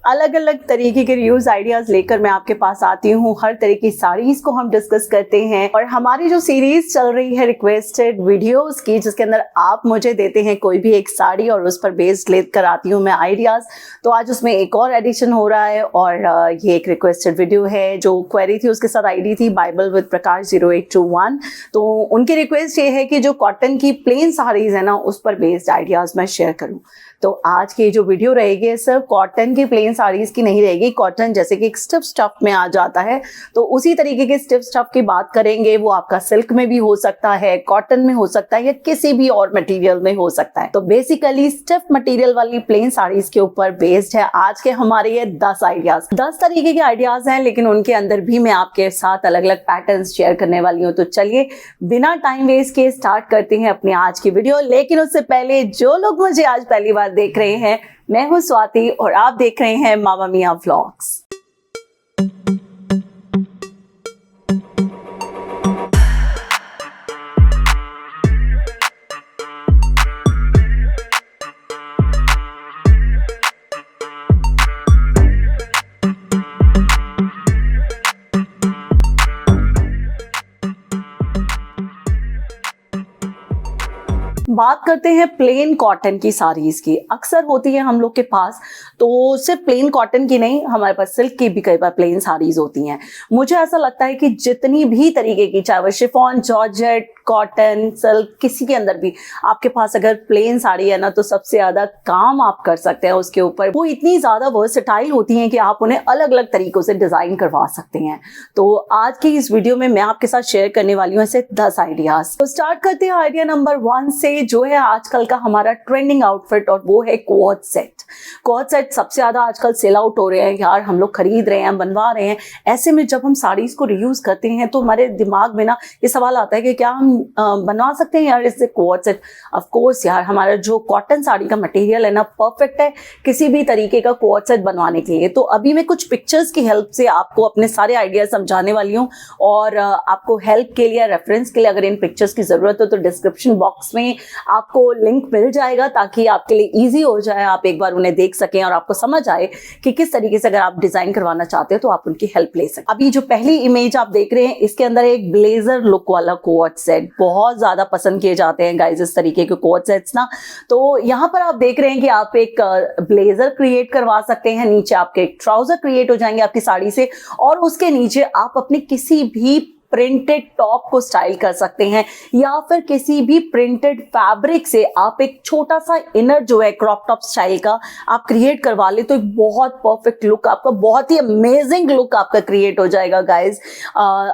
अलग अलग तरीके के रिव्यूज आइडियाज लेकर मैं आपके पास आती हूँ। हर तरह की साड़ीज को हम डिस्कस करते हैं और हमारी जो सीरीज चल रही है रिक्वेस्टेड वीडियोस की, जिसके अंदर आप मुझे देते हैं कोई भी एक साड़ी और उस पर बेस्ड लेकर आती हूँ मैं आइडियाज। तो आज उसमें एक और एडिशन हो रहा है और ये एक रिक्वेस्टेड वीडियो है। जो क्वेरी थी उसके साथ आईडी थी बाइबल विद प्रकाश 0821। तो उनकी रिक्वेस्ट ये है कि जो कॉटन की प्लेन साड़ीज है ना, उस पर बेस्ड आइडियाज मैं शेयर करूँ। तो आज की जो वीडियो रहेगी सिर्फ कॉटन की प्लेन साड़ीज की नहीं रहेगी। कॉटन जैसे कि एक स्टिफ स्टफ में आ जाता है, तो उसी तरीके के स्टिफ स्टफ की बात करेंगे। वो आपका सिल्क में भी हो सकता है, कॉटन में हो सकता है या किसी भी और मटेरियल में हो सकता है। तो बेसिकली स्टिफ मटेरियल वाली प्लेन साड़ीज के ऊपर बेस्ड है आज के हमारे ये 10 आइडियाज। 10 तरीके के आइडियाज हैं, लेकिन उनके अंदर भी मैं आपके साथ अलग अलग पैटर्न्स शेयर करने वाली हूँ। तो चलिए बिना टाइम वेस्ट के स्टार्ट करते हैं अपनी आज की वीडियो। लेकिन उससे पहले जो लोग मुझे आज पहली बार देख रहे हैं, मैं हूं स्वाति और आप देख रहे हैं मामा मिया व्लॉग्स। बात करते हैं प्लेन कॉटन की साड़ीज की। अक्सर होती है हम लोग के पास, तो सिर्फ प्लेन कॉटन की नहीं, हमारे पास सिल्क की भी कई बार प्लेन साड़ीज होती हैं। मुझे ऐसा लगता है कि जितनी भी तरीके की, चाहे वो शिफॉन, जॉर्जेट, कॉटन, सिल्क, किसी के अंदर भी आपके पास अगर प्लेन साड़ी है ना, तो सबसे ज्यादा काम आप कर सकते हैं उसके ऊपर। वो इतनी ज्यादा वर्सेटाइल होती हैं कि आप उन्हें अलग अलग तरीकों से डिजाइन करवा सकते हैं। तो आज की इस वीडियो में मैं आपके साथ शेयर करने वाली हूँ ऐसे 10 आइडियाज। तो स्टार्ट करते हैं आइडिया नंबर 1 से, जो है आजकल का हमारा ट्रेंडिंग आउटफिट, और वो है क्वाड सेट। क्वाड सेट सबसे ज्यादा आजकल सेल आउट हो रहे हैं यार, हम लोग खरीद रहे हैं, बनवा रहे हैं। ऐसे में जब हम साड़ीज को रियूज करते हैं तो हमारे दिमाग में ना ये सवाल आता है कि क्या हम बनवा सकते हैं यार इससे क्वाड सेट। ऑफ कोर्स यार, हमारा जो कॉटन साड़ी का मटेरियल है ना, परफेक्ट है किसी भी तरीके का क्वाड सेट बनवाने के लिए। तो अभी मैं कुछ पिक्चर्स की हेल्प से आपको अपने सारे आइडियाज समझाने वाली हूँ, और आपको हेल्प के लिए, रेफरेंस के लिए अगर इन पिक्चर्स की जरूरत हो तो डिस्क्रिप्शन बॉक्स में आपको लिंक मिल जाएगा, ताकि आपके लिए इजी हो जाए, आप एक बार उन्हें देख सकें और आपको समझ आए कि किस तरीके से अगर आप डिजाइन करवाना चाहते हो तो आप उनकी हेल्प ले सकें। अभी जो पहली इमेज आप देख रहे हैं, इसके अंदर एक ब्लेजर लुक वाला क्वाड सेट बहुत ज्यादा पसंद किए जाते हैं गाइस, इस तरीके के क्वाड सेट्स ना। तो यहाँ पर आप देख रहे हैं कि आप एक ब्लेजर क्रिएट करवा सकते हैं, नीचे आपके एक ट्राउजर क्रिएट हो जाएंगे आपकी साड़ी से, और उसके नीचे आप अपने किसी भी प्रिंटेड टॉप को स्टाइल कर सकते हैं, या फिर किसी भी प्रिंटेड फैब्रिक से आप एक छोटा सा इनर जो है क्रॉप टॉप स्टाइल का आप क्रिएट करवा ले, तो एक बहुत परफेक्ट लुक आपका, बहुत ही अमेजिंग लुक आपका क्रिएट हो जाएगा गाइज।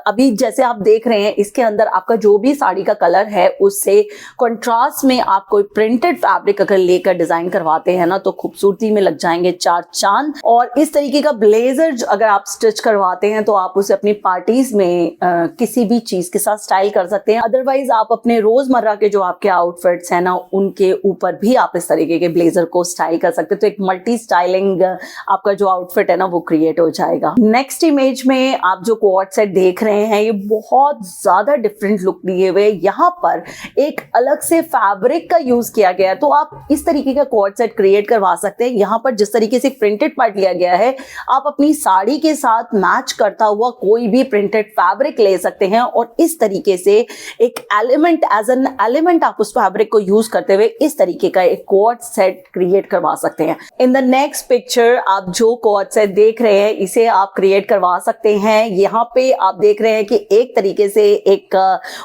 अभी जैसे आप देख रहे हैं, इसके अंदर आपका जो भी साड़ी का कलर है उससे कंट्रास्ट में आप कोई प्रिंटेड फैब्रिक अगर लेकर डिजाइन करवाते हैं ना, तो खूबसूरती में लग जाएंगे 4 चांद। और इस तरीके का ब्लेजर अगर आप स्टिच करवाते हैं तो आप उसे अपनी पार्टीज में किसी भी चीज के साथ स्टाइल कर सकते हैं। अदरवाइज आप अपने रोजमर्रा के जो आपके आउटफिट्स हैं ना, उनके ऊपर भी आप इस तरीके के ब्लेजर को स्टाइल कर सकते हैं। तो एक मल्टी स्टाइलिंग आपका जो आउटफिट है ना, वो क्रिएट हो जाएगा। नेक्स्ट इमेज में आप जो क्वाड सेट देख रहे हैं, ये बहुत ज्यादा डिफरेंट लुक दिए हुए। यहाँ पर एक अलग से फैब्रिक का यूज किया गया है, तो आप इस तरीके का क्वाड सेट क्रिएट करवा सकते हैं। यहाँ पर जिस तरीके से प्रिंटेड पार्ट लिया गया है, आप अपनी साड़ी के साथ मैच करता हुआ कोई भी प्रिंटेड फैब्रिक ले सकते हैं, और इस तरीके से एक एलिमेंट, एज एन एलिमेंट आप उस फैब्रिक को यूज करते हुए इस तरीके का एक क्वाड सेट क्रिएट करवा सकते हैं। इन द नेक्स्ट पिक्चर आप जो क्वाड सेट देख रहे हैं, इसे आप क्रिएट करवा सकते हैं। यहाँ पे आप देख रहे हैं कि एक तरीके से एक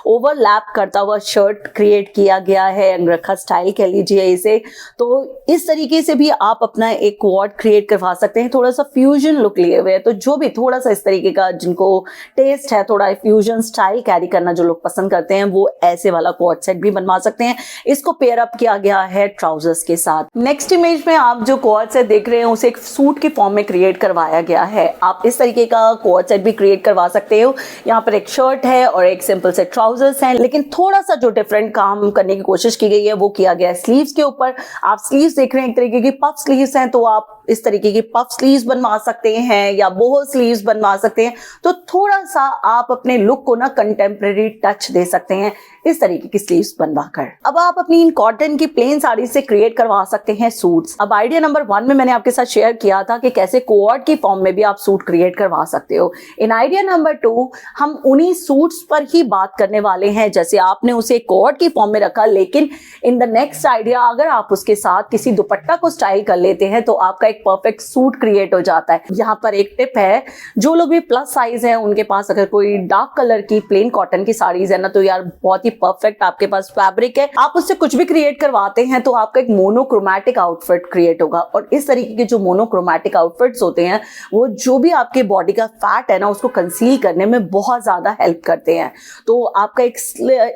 ओवरलैप करता हुआ शर्ट क्रिएट किया गया है, अंगरखा स्टाइल कह लीजिए इसे। तो इस तरीके से भी आप अपना एक क्वाड क्रिएट करवा सकते हैं, थोड़ा सा फ्यूजन लुक लिए हुए। तो जो भी थोड़ा सा इस तरीके का जिनको टेस्ट है, थोड़ा फ्यूजन स्टाइल कैरी करना जो लोग पसंद करते हैं, वो ऐसे वाला क्वाड सेट भी बनवा सकते हैं। इसको पेयर अप किया गया है ट्राउजर्स के साथ। नेक्स्ट इमेज में आप जो क्वाड सेट देख रहे हैं, उसे एक सूट के फॉर्म में क्रिएट करवाया गया है। आप इस तरीके का क्वाड सेट भी क्रिएट करवा सकते हो। यहाँ पर एक शर्ट है और एक सिंपल से ट्राउजर्स हैं, लेकिन थोड़ा सा जो डिफरेंट काम करने की कोशिश की गई है वो किया गया है स्लीव्स के ऊपर। आप स्लीव्स देख रहे हैं, एक तरीके की पफ स्लीव्स हैं, तो आप इस तरीके की पफ स्लीव्स बनवा सकते हैं या बोहो स्लीव्स बनवा सकते हैं। तो थोड़ा सा आप अपने लुक को ना कंटेम्प्रेरी टच दे सकते हैं। इस तरीके की स्लीव्स बनवाकर। अब आप अपनी इन कॉटन की प्लेन साड़ी से क्रिएट करवा सकते हैं सूट्स। अब आइडिया नंबर 1 में मैंने आपके साथ शेयर किया था कि कैसे कोऑर्ड की फॉर्म में भी आप सूट क्रिएट करवा सकते हो। इन आइडिया नंबर 2 हम उन्हीं सूट्स पर ही बात करने वाले हैं, जैसे आपने उसे कोऑर्ड की फॉर्म में रखा, लेकिन इन द नेक्स्ट आइडिया अगर आप उसके साथ किसी दुपट्टा को स्टाइल कर लेते हैं तो आपका एक परफेक्ट सूट क्रिएट हो जाता है। यहाँ पर एक टिप है, जो लोग भी प्लस साइज है उनके पास अगर कोई डार्क कलर की प्लेन कॉटन की साड़ीज है ना, तो यार बहुत ही परफेक्ट आपके पास फैब्रिक है, आप उससे कुछ भी क्रिएट करवाते हैं तो आपका एक मोनोक्रोमैटिक आउटफिट क्रिएट होगा। और इस तरीके के जो मोनोक्रोमैटिक आउटफिट्स होते हैं वो जो भी आपके बॉडी का फैट है ना उसको कंसील करने में बहुत ज्यादा हेल्प करते हैं, तो आपका एक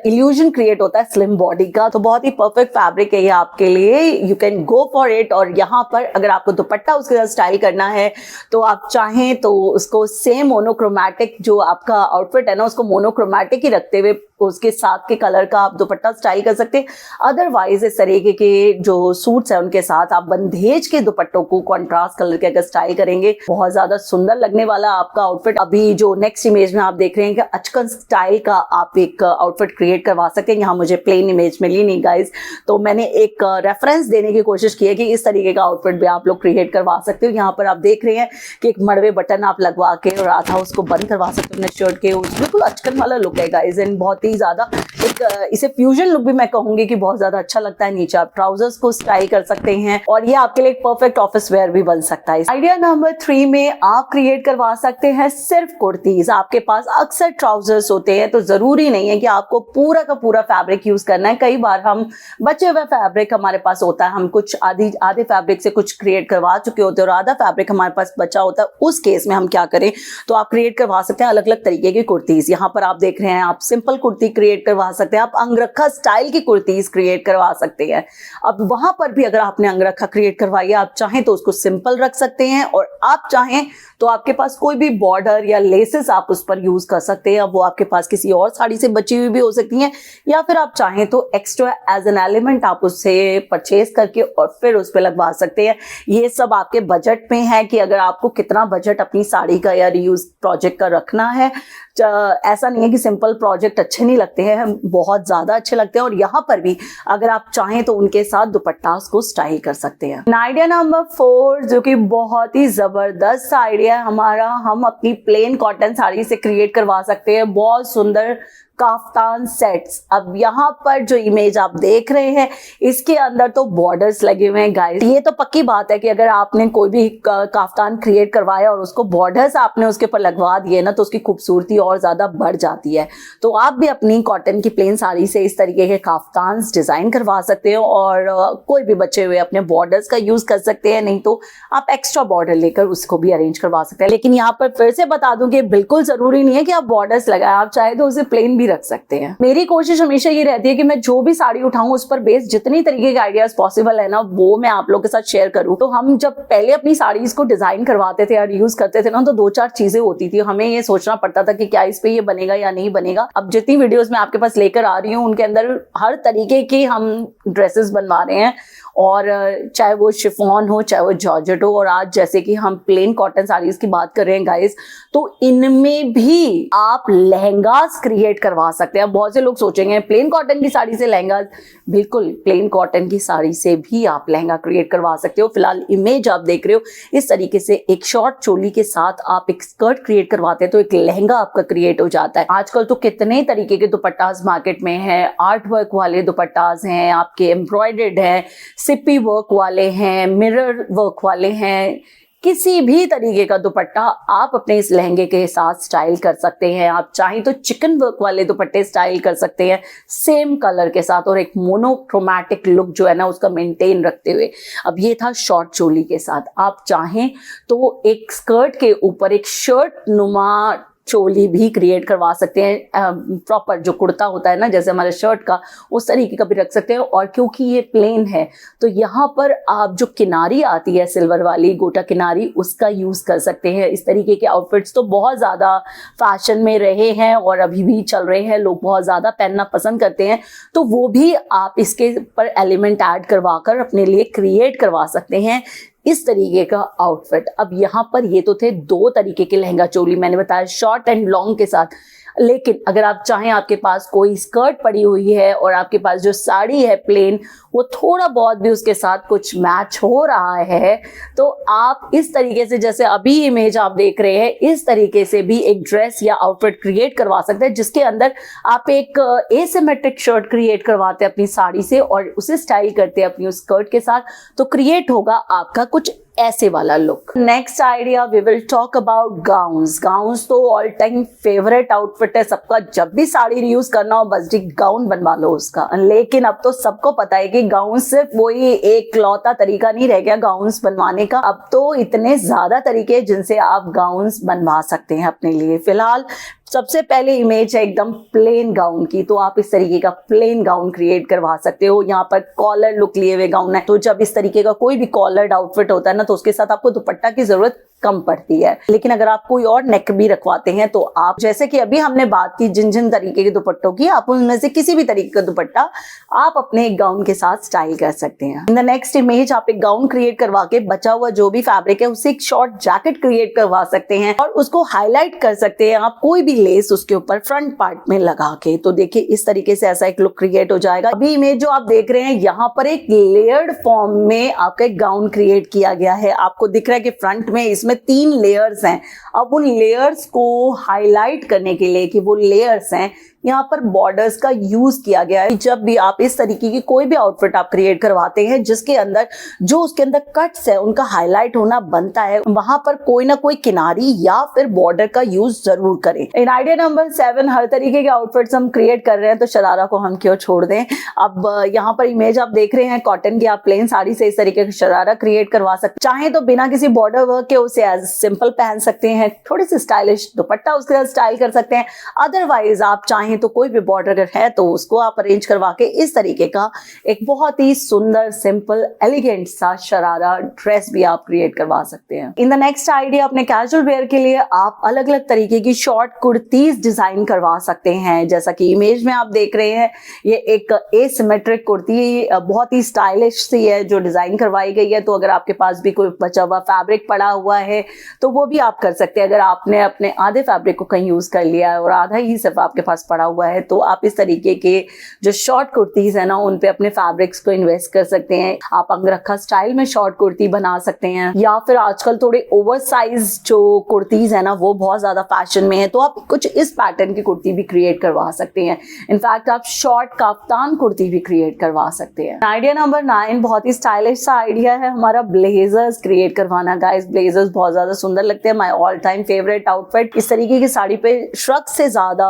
इल्यूजन क्रिएट होता है स्लिम बॉडी का। तो बहुत ही परफेक्ट फैब्रिक है ये आपके लिए, you can go for it. और यहाँ पर अगर आपको दुपट्टा उसके साथ स्टाइल करना है तो आप चाहें तो उसको सेम मोनोक्रोमैटिक जो आपका आउटफिट है ना उसको मोनोक्रोमैटिक ही रखते हुए उसके साथ के कलर का आप दुपट्टा स्टाइल कर सकते हैं। अदरवाइज इस तरीके के जो सूट्स हैं उनके साथ आप बंदेज के दुपट्टों को कॉन्ट्रास्ट कलर के अगर स्टाइल करेंगे बहुत ज्यादा सुंदर लगने वाला आपका आउटफिट। अभी जो नेक्स्ट इमेज में आप देख रहे हैं कि अचकन स्टाइल का आप एक आउटफिट क्रिएट करवा सकते हैं। यहाँ मुझे प्लेन इमेज मिली नहीं गाइज, तो मैंने एक रेफरेंस देने की कोशिश की है कि इस तरीके का आउटफिट भी आप लोग क्रिएट करवा सकते हो। यहाँ पर आप देख रहे हैं कि एक मड़वे बटन आप लगवा के और आधा उसको बंद करवा सकते हो अपने शर्ट के, बिल्कुल अचकन वाला लुक है गाइज, एंड बहुत ही ज्यादा एक इसे फ्यूजन लुक भी मैं कहूंगी कि बहुत ज्यादा अच्छा लगता है। नीचे आप ट्राउजर्स को स्टाइल कर सकते हैं और ये आपके लिए एक परफेक्ट ऑफिस वेयर भी बन सकता है। आइडिया नंबर 3 में आप क्रिएट करवा सकते हैं सिर्फ कुर्तीज। आपके पास अक्सर ट्राउजर्स होते हैं तो जरूरी नहीं है कि आपको पूरा का पूरा फैब्रिक यूज करना है। कई बार हम बचे हुए फैब्रिक हमारे पास होता है, हम कुछ आधे फैब्रिक से कुछ क्रिएट करवा चुके होते हैं और आधा फैब्रिक हमारे पास बचा होता है। उस केस में हम क्या करें, तो आप क्रिएट करवा सकते हैं अलग अलग तरीके की कुर्तीज। यहाँ पर आप देख रहे हैं, आप सिंपल कुर्ती क्रिएट करवा सकते हैं, आप अंगरखा स्टाइल की कुर्तीज क्रिएट करवा सकते हैं। अब वहां पर भी अगर आपने अंगरखा क्रिएट करवाई है, आप चाहें तो उसको सिंपल रख सकते हैं और आप चाहें तो आपके पास कोई भी बॉर्डर या लेसेस आप उस पर यूज कर सकते हैं। अब वो आपके पास किसी और साड़ी से बची हुई भी हो सकती हैं, या फिर आप चाहें तो एक्स्ट्रा एज एन एलिमेंट आप उससे परचेज करके और फिर उस पर लगवा सकते हैं। ये सब आपके बजट में है कि अगर आपको कितना बजट अपनी साड़ी का या रीयूज प्रोजेक्ट का रखना है। ऐसा नहीं है कि सिंपल प्रोजेक्ट अच्छे नहीं लगते हैं, बहुत ज्यादा अच्छे लगते हैं। और यहाँ पर भी अगर आप चाहें तो उनके साथ दुपट्टा को स्टाइल कर सकते हैं। आइडिया नंबर 4 जो कि बहुत ही जबरदस्त आइडिया है हमारा, हम अपनी प्लेन कॉटन साड़ी से क्रिएट करवा सकते हैं बहुत सुंदर काफ्तान सेट्स। अब यहाँ पर जो इमेज आप देख रहे हैं इसके अंदर तो बॉर्डर्स लगे हुए हैं गाइस। ये तो पक्की बात है कि अगर आपने कोई भी काफ्तान क्रिएट करवाया और उसको बॉर्डर्स आपने उसके ऊपर लगवा दिए ना तो उसकी खूबसूरती और ज्यादा बढ़ जाती है। तो आप भी अपनी कॉटन की प्लेन साड़ी से इस तरीके के काफ्तान डिजाइन करवा सकते हो और कोई भी बचे हुए अपने बॉर्डर्स का यूज कर सकते हैं, नहीं तो आप एक्स्ट्रा बॉर्डर लेकर उसको भी अरेंज करवा सकते हैं। लेकिन यहाँ पर फिर से बता दूं कि बिल्कुल जरूरी नहीं है कि आप बॉर्डर्स लगाएं, आप चाहे तो उसे प्लेन भी रख सकते हैं। मेरी कोशिश हमेशा ये रहती है कि मैं जो भी साड़ी उठाऊं उस पर बेस्ड जितनी तरीके के आइडियाज पॉसिबल है ना वो मैं आप लोगों के साथ शेयर करूं। तो हम जब पहले अपनी साड़ीज को डिजाइन करवाते थे और यूज करते थे ना तो 2-4 चीजें होती थी, हमें ये सोचना पड़ता था कि क्या इस पे ये बनेगा या नहीं बनेगा। अब जितनी वीडियोस मैं आपके पास लेकर आ रही हूँ उनके अंदर हर तरीके की हम ड्रेसेस बनवा रहे हैं, और चाहे वो शिफॉन हो चाहे वो जॉर्जेट हो, और आज जैसे कि हम प्लेन कॉटन साड़ीज की बात कर रहे हैं गाइस, तो इनमें भी आप लहंगास क्रिएट करवा सकते हैं। बहुत से लोग सोचेंगे प्लेन कॉटन की साड़ी से लहंगा, बिल्कुल प्लेन कॉटन की साड़ी से भी आप लहंगा क्रिएट करवा सकते हो। फिलहाल इमेज आप देख रहे हो, इस तरीके से एक शॉर्ट चोली के साथ आप एक स्कर्ट क्रिएट करवाते हैं तो एक लहंगा आपका क्रिएट हो जाता है। आजकल तो कितने तरीके के दुपट्टास मार्केट में है, आर्ट वर्क वाले दुपट्टास हैं, आपके एम्ब्रॉयडर्ड है, सिप्पी वर्क वाले हैं, मिरर वर्क वाले हैं, किसी भी तरीके का दुपट्टा आप अपने इस लहंगे के साथ स्टाइल कर सकते हैं। आप चाहें तो चिकन वर्क वाले दुपट्टे स्टाइल कर सकते हैं सेम कलर के साथ और एक मोनोक्रोमैटिक लुक जो है ना उसका मेंटेन रखते हुए। अब ये था शॉर्ट चोली के साथ, आप चाहें तो एक स्कर्ट के ऊपर एक शर्ट नुमा चोली भी क्रिएट करवा सकते हैं। प्रॉपर जो कुर्ता होता है ना जैसे हमारे शर्ट का, उस तरीके का भी रख सकते हैं। और क्योंकि ये प्लेन है तो यहाँ पर आप जो किनारी आती है सिल्वर वाली गोटा किनारी, उसका यूज कर सकते हैं। इस तरीके के आउटफिट्स तो बहुत ज्यादा फैशन में रहे हैं और अभी भी चल रहे हैं, लोग बहुत ज्यादा पहनना पसंद करते हैं, तो वो भी आप इसके पर एलिमेंट ऐड करवा कर अपने लिए क्रिएट करवा सकते हैं इस तरीके का आउटफिट। अब यहाँ पर ये तो थे 2 तरीके के लहंगा चोली, मैंने बताया शॉर्ट एंड लॉन्ग के साथ। लेकिन अगर आप चाहें, आपके पास कोई स्कर्ट पड़ी हुई है और आपके पास जो साड़ी है प्लेन, वो थोड़ा बहुत भी उसके साथ कुछ मैच हो रहा है, तो आप इस तरीके से, जैसे अभी इमेज आप देख रहे हैं, इस तरीके से भी एक ड्रेस या आउटफिट क्रिएट करवा सकते हैं, जिसके अंदर आप एक एसिमेट्रिक शर्ट क्रिएट करवाते हैं अपनी साड़ी से और उसे स्टाइल करते हैं अपनी उस स्कर्ट के साथ, तो क्रिएट होगा आपका कुछ ऐसे वाला look. Next idea, we will talk about gowns. Gowns तो ऑल टाइम फेवरेट आउटफिट है सबका, जब भी साड़ी यूज करना हो बस जी गाउन बनवा लो उसका। लेकिन अब तो सबको पता है कि गाउन सिर्फ वही एक लौता तरीका नहीं रह गया गाउन्स बनवाने का, अब तो इतने ज्यादा तरीके जिनसे आप गाउन्स बनवा सकते हैं अपने लिए। फिलहाल सबसे पहले इमेज है एकदम प्लेन गाउन की, तो आप इस तरीके का प्लेन गाउन क्रिएट करवा सकते हो। यहाँ पर कॉलर लुक लिए हुए गाउन है, तो जब इस तरीके का कोई भी कॉलर्ड आउटफिट होता है ना, तो उसके साथ आपको दुपट्टा की जरूरत कम पड़ती है। लेकिन अगर आप कोई और नेक भी रखवाते हैं, तो आप, जैसे कि अभी हमने बात की जिन जिन तरीके के दुपट्टों की, आप उनमें से किसी भी तरीके का दुपट्टा आप अपने एक गाउन के साथ स्टाइल कर सकते हैं। इन द नेक्स्ट इमेज आप एक गाउन क्रिएट करवा के बचा हुआ जो भी फैब्रिक है उससे एक शॉर्ट जैकेट क्रिएट करवा सकते हैं और उसको हाईलाइट कर सकते हैं आप कोई भी लेस उसके ऊपर फ्रंट पार्ट में लगा के। तो देखिए इस तरीके से ऐसा एक लुक क्रिएट हो जाएगा। अभी इमेज जो आप देख रहे हैं, यहाँ पर एक लेयर्ड फॉर्म में आपका एक गाउन क्रिएट किया गया है। आपको दिख रहा है कि फ्रंट में इसमें 3 लेयर्स हैं। अब उन लेयर्स को हाईलाइट करने के लिए कि वो लेयर्स हैं, यहाँ पर बॉर्डर्स का यूज किया गया है। जब भी आप इस तरीके की कोई भी आउटफिट आप क्रिएट करवाते हैं जिसके अंदर जो उसके अंदर कट्स है उनका हाईलाइट होना बनता है, वहां पर कोई ना कोई किनारी या फिर बॉर्डर का यूज जरूर करें। इन आइडिया नंबर 7 हर तरीके के आउटफिट्स हम क्रिएट कर रहे हैं, तो शरारा को हम क्यों छोड़ दें। अब यहाँ पर इमेज आप देख रहे हैं कॉटन की, आप प्लेन साड़ी से इस तरीके का शरारा क्रिएट करवा सकते हैं। चाहे तो बिना किसी बॉर्डर वर्क के उसे एज सिंपल पहन सकते हैं, थोड़ी सी स्टाइलिश दुपट्टा उसके साथ स्टाइल कर सकते हैं। अदरवाइज आप चाहें तो कोई भी बॉर्डर अगर है तो उसको आप अरेंज करवा के इस तरीके का एक बहुत ही सुंदर सिंपल एलिगेंट सा शरारा ड्रेस भी आप क्रिएट करवा सकते हैं। इन द नेक्स्ट आइडिया, अपने कैजुअल वेयर के लिए आप अलग अलग तरीके की शॉर्ट कुर्तीज डिजाइन करवा सकते हैं। जैसा कि इमेज में आप देख रहे हैं, ये एक एसिमेट्रिक कुर्ती बहुत ही स्टाइलिश सी है जो डिजाइन करवाई गई है। तो अगर आपके पास भी कोई बचा हुआ फैब्रिक पड़ा हुआ है तो वो भी आप कर सकते हैं। अगर आपने अपने आधे फैब्रिक को कहीं यूज कर लिया है और आधा ही सिर्फ आपके पास पड़ा हुआ है, तो आप इस तरीके के जो शॉर्ट कुर्तीज है ना, उन पे अपने फैब्रिक्स को इन्वेस्ट कर सकते हैं। आप अंगरखा स्टाइल में शॉर्ट कुर्ती बना सकते हैं, या फिर आजकल थोड़े ओवर साइज जो कुर्तीज है ना वो बहुत ज्यादा फैशन में है, तो आप कुछ इस पैटर्न की कुर्ती भी क्रिएट करवा सकते हैं। इनफैक्ट आप शॉर्ट काफ्तान कुर्ती भी क्रिएट करवा सकते हैं। आइडिया नंबर 9 बहुत ही स्टाइलिश सा आइडिया है हमारा, ब्लेजर्स क्रिएट करवाना। गाइस ब्लेजर्स बहुत ज्यादा सुंदर लगते हैं, my all time favourite outfit. इस तरीके की साड़ी पे श्रग से ज्यादा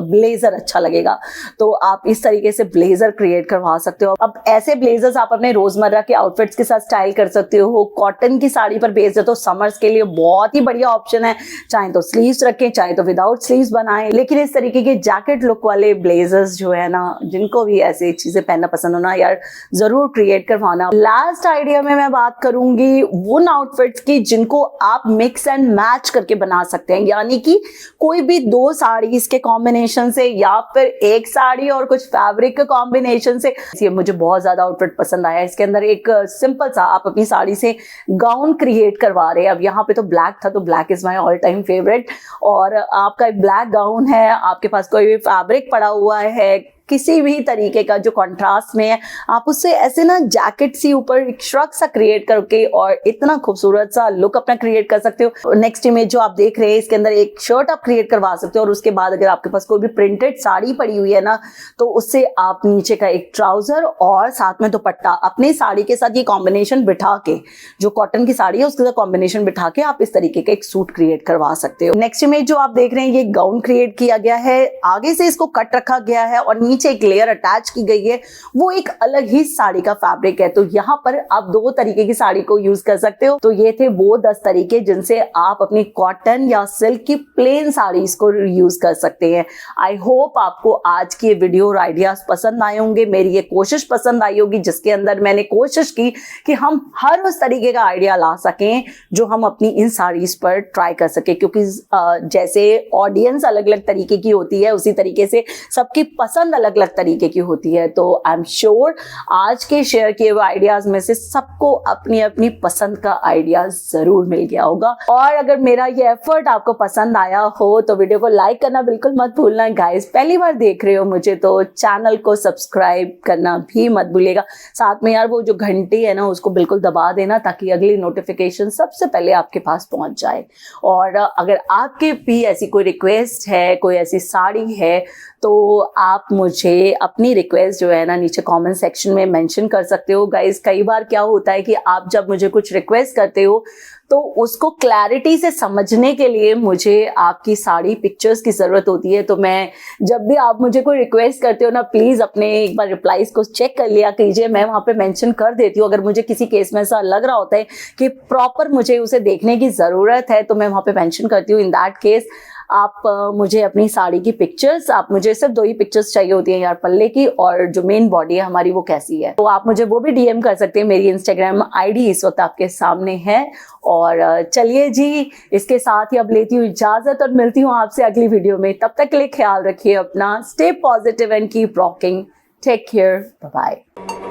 ब्लेजर अच्छा लगेगा, तो आप इस तरीके से ब्लेजर क्रिएट करवा सकते हो। अब ऐसे ब्लेजर्स आप अपने रोजमर्रा के आउटफिट्स के साथ स्टाइल कर सकते हो। कॉटन की साड़ी पर बेस्ड है तो समर्स के लिए बहुत ही बढ़िया ऑप्शन है। चाहे तो स्लीव्स रखें, चाहे तो विदाउट स्लीव्स बनाएं, लेकिन इस तरीके के जैकेट लुक वाले ब्लेजर्स जो है ना, जिनको भी ऐसी चीजें पहनना पसंद होना, यार जरूर क्रिएट करवाना। लास्ट आइडिया में मैं बात करूंगी उन आउटफिट्स की जिनको आप मिक्स एंड मैच करके बना सकते हैं, यानी कि कोई भी 2 साड़ीज के कॉम्बिनेशन से या फिर एक साड़ी और कुछ फैब्रिक के कॉम्बिनेशन से। ये मुझे बहुत ज्यादा आउटफिट पसंद आया। इसके अंदर एक सिंपल सा आप अपनी साड़ी से गाउन क्रिएट करवा रहे हैं। अब यहाँ पे तो ब्लैक था, तो black is my all time favourite. और आपका एक ब्लैक गाउन है, आपके पास कोई भी फैब्रिक पड़ा हुआ है किसी भी तरीके का जो कंट्रास्ट में है, आप उससे ऐसे ना जैकेट सी ऊपर एक श्रग सा क्रिएट करके और इतना खूबसूरत सा लुक अपना क्रिएट कर सकते हो। नेक्स्ट इमेज जो आप देख रहे हैं, इसके अंदर एक शर्ट आप क्रिएट करवा सकते हो और उसके बाद अगर आपके पास कोई भी प्रिंटेड साड़ी पड़ी हुई है ना, तो उससे आप नीचे का एक ट्राउजर और साथ में दुपट्टा अपनी साड़ी के साथ ये कॉम्बिनेशन बिठा के, जो कॉटन की साड़ी है उसके साथ कॉम्बिनेशन बिठा के आप इस तरीके का एक सूट क्रिएट करवा सकते हो। नेक्स्ट इमेज जो आप देख रहे हैं, ये गाउन क्रिएट किया गया है, आगे से इसको कट रखा गया है और नीचे एक लेयर अटैच की गई है, वो एक अलग ही साड़ी का फैब्रिक है। तो यहाँ पर आप 2 तरीके की साड़ी को यूज कर सकते हो। तो ये थे वो 10 तरीके जिनसे आप अपनी कॉटन या सिल्क की प्लेन साड़ीज को यूज कर सकते हैं। आई होप आपको आज की वीडियो और आइडियाज पसंद आए होंगे, मेरी ये कोशिश पसंद आई होगी जिसके अंदर मैंने कोशिश की कि हम हर उस तरीके का आइडिया ला सकें जो हम अपनी इन साड़ीज पर ट्राई कर सके, क्योंकि जैसे ऑडियंस अलग अलग तरीके की होती है उसी तरीके से सबकी पसंद अलग अलग तरीके की होती है। तो आई एम श्योर आज के शेयर किए हुए आइडियाज में से सबको अपनी अपनी पसंद का आइडिया जरूर मिल गया होगा। और अगर मेरा ये एफर्ट आपको पसंद आया हो तो वीडियो को लाइक करना बिल्कुल मत भूलना गाइस। पहली बार देख रहे हो मुझे तो चैनल को सब्सक्राइब करना भी मत भूलिएगा। साथ में यार वो जो घंटी है ना उसको बिल्कुल दबा देना ताकि अगली नोटिफिकेशन सबसे पहले आपके पास पहुंच जाए। और अगर आपके भी ऐसी कोई रिक्वेस्ट है, कोई ऐसी साड़ी है तो आप मुझे अपनी रिक्वेस्ट जो है ना नीचे कमेंट सेक्शन में मेंशन कर सकते हो। गाइस कई बार क्या होता है कि आप जब मुझे कुछ रिक्वेस्ट करते हो तो उसको क्लैरिटी से समझने के लिए मुझे आपकी साड़ी पिक्चर्स की ज़रूरत होती है। तो मैं जब भी आप मुझे कोई रिक्वेस्ट करते हो ना प्लीज़ अपने एक बार रिप्लाईज को चेक कर लिया कीजिए। मैं वहाँ पे मेंशन कर देती हूँ। अगर मुझे किसी केस में ऐसा लग रहा होता है कि प्रॉपर मुझे उसे देखने की ज़रूरत है तो मैं वहाँ पे मेंशन करती हूँ। इन दैट केस आप मुझे अपनी साड़ी की पिक्चर्स, आप मुझे सिर्फ 2 ही पिक्चर्स चाहिए होती हैं यार, पल्ले की और जो मेन बॉडी है हमारी वो कैसी है। तो आप मुझे वो भी डीएम कर सकते हैं। मेरी इंस्टाग्राम आईडी इस वक्त आपके सामने है। और चलिए जी इसके साथ ही अब लेती हूँ इजाजत और मिलती हूँ आपसे अगली वीडियो में। तब तक के लिए ख्याल रखिए अपना। Stay positive and keep rocking. Take care, bye bye.